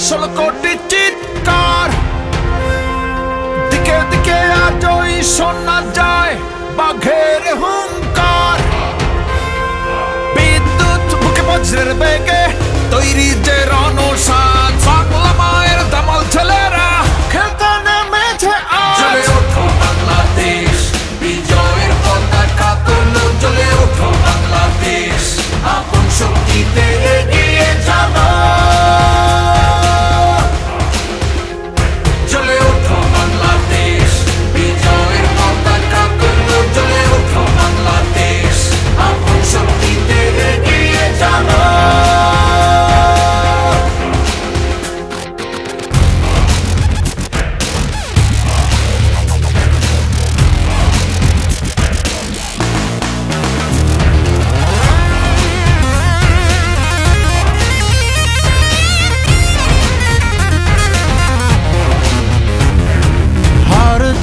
16 কোটি চিৎকার, দিকে দিকে আজই শোনা যায় বাঘের হুঙ্কার। বিদ্যুৎ বুকে বজ্রের বেগে তৈরি যে রণসাজ, বাংলা মায়ের দামাল ছেলেরা খেলতে নেমেছে আজ। জ্বলে ওঠো বাংলাদেশ, বিজয়ের পতাকা তুলো, জ্বলে ওঠো বাংলাদেশ, আপন শক্তিতে এগিয়ে যাবো। জ্বলে ওঠো বাংলাদেশ, বিজয়ের পতাকা তুলো, জ্বলে ওঠো বাংলাদেশ, আপন শক্তিতে এগিয়ে যাবো।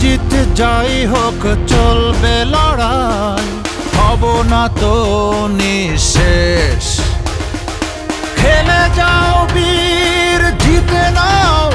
জিতে যাই হোক চলবে লড়াই, হব না তো নিঃশেষ। খেলে যাও বীর, জিতে নাও।